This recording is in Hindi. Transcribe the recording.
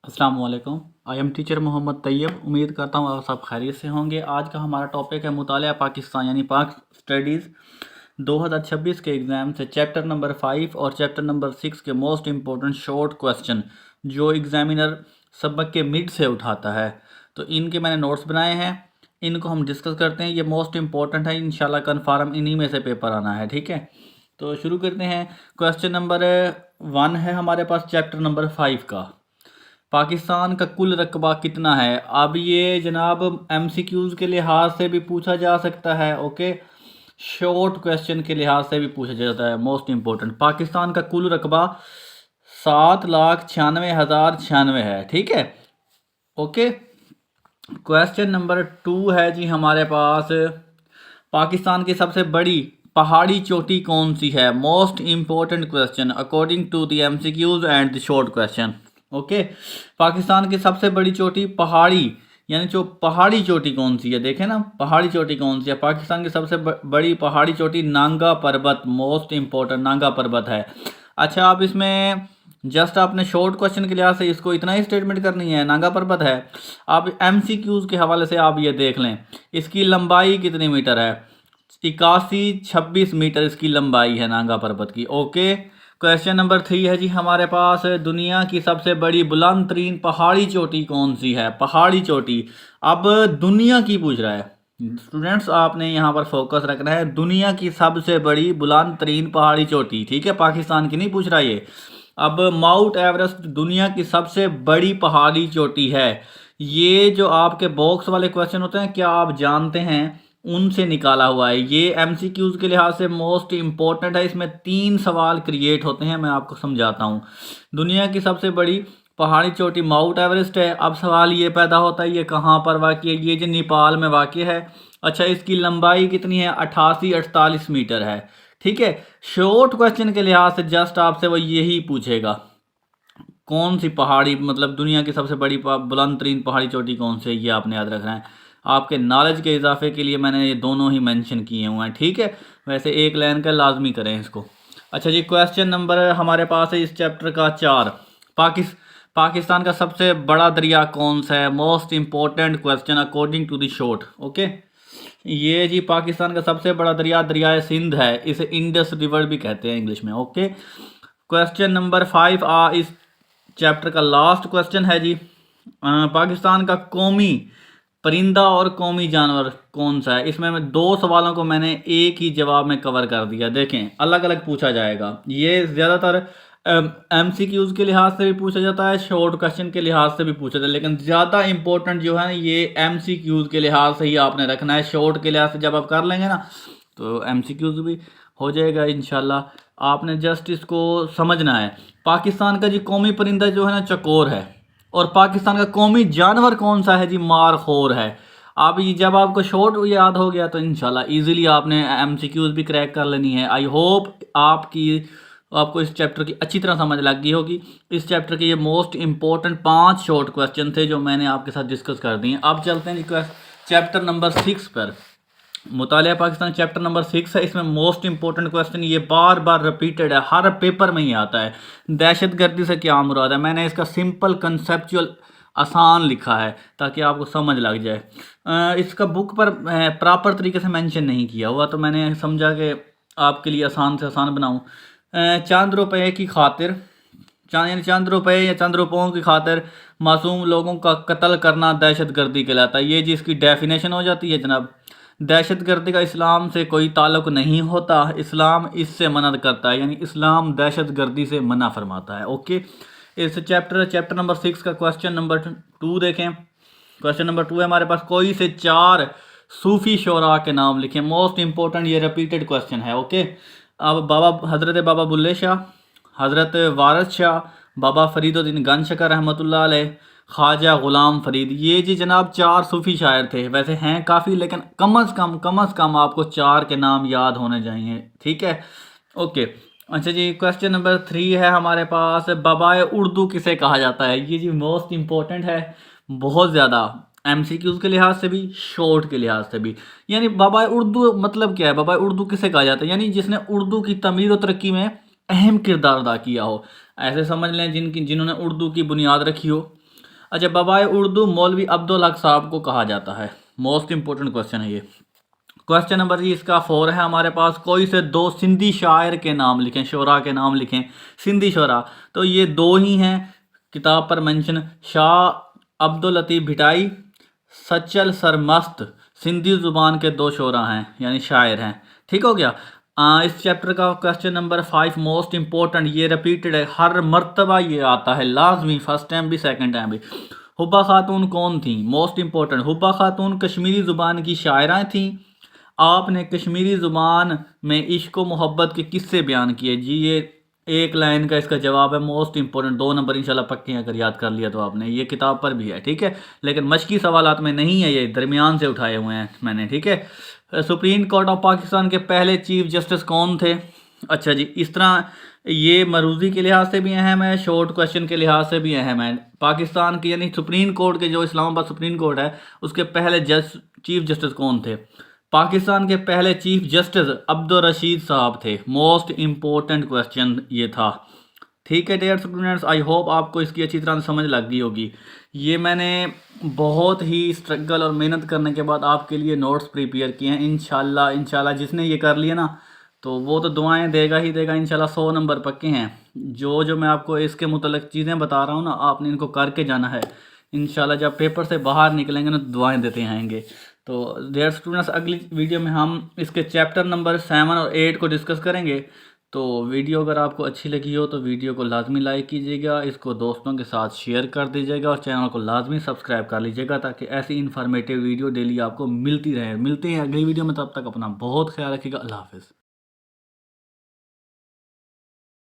अस्सलाम वालेकुम। I am teacher Mohammad Tayyab. उम्मीद करता हूँ आप सब खैरियत से होंगे। आज का हमारा टॉपिक है मुतालिया पाकिस्तान यानी पाक स्टडीज़ 2026 के एग्ज़ाम से चैप्टर नंबर 5 और चैप्टर नंबर 6 के मोस्ट इम्पोर्टेंट शॉर्ट क्वेश्चन जो एग्ज़ामिनर सबक के मिड से उठाता है। तो इनके मैंने नोट्स बनाए हैं, इनको हम डिस्कस करते हैं। ये मोस्ट इम्पोर्टेंट है, इंशाल्लाह कन्फर्म इन्हीं में से पेपर आना है। ठीक है, तो शुरू करते हैं। क्वेश्चन नंबर 1 है हमारे पास चैप्टर नंबर 5 का। पाकिस्तान का कुल रकबा कितना है? अब ये जनाब एमसीक्यूज़ के लिहाज से भी पूछा जा सकता है, ओके, शॉर्ट क्वेश्चन के लिहाज से भी पूछा जाता है। मोस्ट इम्पोर्टेंट, पाकिस्तान का कुल रकबा 7,96,096 है। ठीक है, ओके। क्वेश्चन नंबर 2 है जी हमारे पास, पाकिस्तान की सबसे बड़ी पहाड़ी चोटी कौन सी है? Most important question according to the MCQs and the short question. Okay, Pakistan की सबसे बड़ी चोटी पहाड़ी यानी जो पहाड़ी चोटी कौन सी है? देखें ना, पहाड़ी चोटी कौन सी है? पाकिस्तान की सबसे बड़ी पहाड़ी चोटी नांगा पर्वत, मोस्ट इम्पोर्टेंट नांगा पर्वत है। अच्छा, आप इसमें जस्ट आपने शॉर्ट क्वेश्चन के लिहाज से इसको इतना ही स्टेटमेंट करनी है, नांगा पर्वत है। आप एमसीक्यूज के हवाले से आप ये देख लें, इसकी लंबाई कितनी मीटर है? 8126 मीटर इसकी लंबाई है नांगा पर्वत की। ओके, क्वेश्चन नंबर 3 है जी हमारे पास, दुनिया की सबसे बड़ी बुलंद तरीन पहाड़ी चोटी कौन सी है? पहाड़ी चोटी अब दुनिया की पूछ रहा है स्टूडेंट्स, आपने यहाँ पर फोकस रखना है। दुनिया की सबसे बड़ी बुलंद तरीन पहाड़ी चोटी, ठीक है, पाकिस्तान की नहीं पूछ रहा ये। अब माउंट एवरेस्ट दुनिया की सबसे बड़ी पहाड़ी चोटी है। ये जो आपके बॉक्स वाले क्वेश्चन होते हैं, क्या आप जानते हैं? उनसे निकाला हुआ है। ये एमसीक्यूज के लिहाज से मोस्ट इम्पोर्टेंट है। इसमें 3 सवाल क्रिएट होते हैं, मैं आपको समझाता हूँ। दुनिया की सबसे बड़ी पहाड़ी चोटी माउंट एवरेस्ट है। अब सवाल ये पैदा होता है, ये कहाँ पर वाक़ है? ये जो नेपाल में वाक़ है। अच्छा, इसकी लंबाई कितनी है? 88-48 मीटर है। ठीक है, शॉर्ट क्वेश्चन के लिहाज से जस्ट आपसे वो यही पूछेगा, कौन सी पहाड़ी, मतलब दुनिया की सबसे बड़ी बुलंद तरीन पहाड़ी चोटी कौन सी है? ये आपने याद रखना है। आपके नॉलेज के इजाफे के लिए मैंने ये दोनों ही मेंशन किए हुए हैं। ठीक है, वैसे एक लाइन का लाजमी करें इसको। अच्छा जी, क्वेश्चन नंबर हमारे पास है इस चैप्टर का 4। पाकिस्तान का सबसे बड़ा दरिया कौन सा है? Most important question according to the short. Okay, ये जी पाकिस्तान का सबसे बड़ा दरिया सिंध है। इसे इंडस रिवर भी कहते हैं इंग्लिश में। ओके, क्वेश्चन नंबर 5 इस चैप्टर का लास्ट क्वेश्चन है जी। पाकिस्तान का कौमी परिंदा और कौमी जानवर कौन सा है? इसमें मैं 2 सवालों को मैंने एक ही जवाब में कवर कर दिया। देखें, अलग अलग पूछा जाएगा। ये ज़्यादातर एमसीक्यूज के लिहाज से भी पूछा जाता है, शॉर्ट क्वेश्चन के लिहाज से भी पूछा जाता है, लेकिन ज़्यादा इंपॉर्टेंट जो है ना, ये एमसीक्यूज के लिहाज से ही आपने रखना है। शॉर्ट के लिहाज से जब आप कर लेंगे ना, तो एमसीक्यूज भी हो जाएगा इंशाल्लाह। आपने जस्ट इसको समझना है। पाकिस्तान का जी कौमी परिंदा जो है ना, चकोर है। और पाकिस्तान का कौमी जानवर कौन सा है जी? मारखोर है। अब ये जब आपको शॉर्ट याद हो गया तो इंशाल्लाह इजीली आपने एमसीक्यूज भी क्रैक कर लेनी है। आई होप आपको इस चैप्टर की अच्छी तरह समझ लग गई होगी। इस चैप्टर के ये मोस्ट इंपॉर्टेंट 5 शॉर्ट क्वेश्चन थे जो मैंने आपके साथ डिस्कस कर दिए। अब चलते हैं चैप्टर नंबर 6 पर। मुतालिया पाकिस्तान चैप्टर नंबर 6 है। इसमें मोस्ट इंपॉर्टेंट क्वेश्चन ये बार बार रिपीटेड है, हर पेपर में ही आता है। दहशतगर्दी से क्या मुराद है? मैंने इसका सिंपल कंसेप्चुअल आसान लिखा है ताकि आपको समझ लग जाए। इसका बुक पर प्रॉपर तरीके से मेंशन नहीं किया हुआ, तो मैंने समझा कि आपके लिए आसान से आसान बनाऊं। चंद रुपये की खातिर, चंद रुपये या चंद रुपयों की खातिर मासूम लोगों का कत्ल करना दहशतगर्दी कहलाता है। ये जिसकी डेफिनेशन हो जाती है जनाब, दहशतगर्दी का इस्लाम से कोई ताल्लुक नहीं होता, इस्लाम इससे मना करता है, यानी इस्लाम दहशतगर्दी से मना फरमाता है। ओके, इस चैप्टर नंबर 6 का क्वेश्चन नंबर 2 देखें। क्वेश्चन नंबर 2 है हमारे पास, कोई से 4 सूफी शोरा के नाम लिखें। मोस्ट इंपॉर्टेंट ये रिपीटेड क्वेश्चन है। ओके, अब हज़रत बाबा बुल्ले शाह, हज़रत वारस शाह, बाबा फरीदुद्दीन गंजशकर रहमतुल्लाह अलैह, ख्वाजा ग़ुलाम फरीद, ये जी जनाब 4 सूफ़ी शायर थे। वैसे हैं काफ़ी, लेकिन कम अज़ कम आपको 4 के नाम याद होने चाहिए। ठीक है, ओके। अच्छा जी, क्वेश्चन नंबर 3 है हमारे पास, बाबाए उर्दू किसे कहा जाता है? ये जी मोस्ट इम्पोर्टेंट है, बहुत ज़्यादा एमसीक्यूज़ के लिहाज से भी, शॉर्ट के लिहाज से भी। यानी बाबाए उर्दू मतलब क्या है? बाबाए उर्दू किसे कहा जाता है? यानी जिसने उर्दू की तमीर और तरक्की में अहम किरदार अदा किया हो। ऐसे समझ लें जिन्होंने उर्दू की बुनियाद रखी हो। अच्छा, बबाए उर्दू मौलवी अब्दुल हक साहब को कहा जाता है? मोस्ट इंपॉर्टेंट क्वेश्चन है ये। क्वेश्चन नंबर जी इसका 4 है हमारे पास। कोई से दो सिंधी शायर के नाम लिखें, शोरा के नाम लिखें, सिंधी शोरा। तो ये दो ही हैं किताब पर मेंशन, शाह अब्दुल लतीफ़ भिटाई, सचल सरमस्त। सिंधी ज़ुबान के दो शोरा हैं यानी शायर हैं। ठीक हो गया। इस चैप्टर का क्वेश्चन नंबर 5 मोस्ट इंपॉर्टेंट, ये रिपीटेड है, हर मर्तबा ये आता है लाजमी, फर्स्ट टाइम भी सेकंड टाइम भी। हुब्बा खातून कौन थी? मोस्ट इंपॉर्टेंट, हुब्बा खातून कश्मीरी ज़ुबान की शायरा थी। आपने कश्मीरी ज़ुबान में इश्क व मोहब्बत के किस्से बयान किए जी। ये एक लाइन का इसका जवाब है, मोस्ट इंपॉर्टेंट। 2 नंबर इंशाल्लाह पक्के हैं अगर याद कर लिया तो आपने। ये किताब पर भी है, ठीक है, लेकिन मशकी सवालात में नहीं है, ये दरमियान से उठाए हुए हैं मैंने, ठीक है। सुप्रीम कोर्ट ऑफ पाकिस्तान के पहले चीफ जस्टिस कौन थे? अच्छा जी, इस तरह ये मरूजी के लिहाज से भी अहम है, शॉर्ट क्वेश्चन के लिहाज से भी अहम है। पाकिस्तान की यानी सुप्रीम कोर्ट के, जो इस्लामाबाद सुप्रीम कोर्ट है, उसके पहले चीफ जस्टिस कौन थे? पाकिस्तान के पहले चीफ जस्टिस अब्दुल रशीद साहब थे। मोस्ट इंपॉर्टेंट क्वेश्चन ये था, ठीक है डियर स्टूडेंट्स। आई होप आपको इसकी अच्छी तरह समझ लग गई होगी। ये मैंने बहुत ही स्ट्रगल और मेहनत करने के बाद आपके लिए नोट्स प्रिपेयर किए हैं। इंशाल्लाह जिसने ये कर लिया ना, तो वो तो दुआएं देगा ही देगा इंशाल्लाह। 100 नंबर पक्के हैं। जो मैं आपको इसके मुतल्लिक चीज़ें बता रहा हूँ ना, आपने इनको करके जाना है इंशाल्लाह। जब पेपर से बाहर निकलेंगे ना, दुआएं देते आएंगे। तो डियर स्टूडेंट्स, अगली वीडियो में हम इसके चैप्टर नंबर 7 और 8 को डिस्कस करेंगे। तो वीडियो अगर आपको अच्छी लगी हो तो वीडियो को लाजमी लाइक कीजिएगा, इसको दोस्तों के साथ शेयर कर दीजिएगा और चैनल को लाजमी सब्सक्राइब कर लीजिएगा, ताकि ऐसी इन्फॉर्मेटिव वीडियो डेली आपको मिलती रहे। मिलते हैं अगली वीडियो में, तब तक अपना बहुत ख्याल रखिएगा। अल्लाह हाफ़िज़।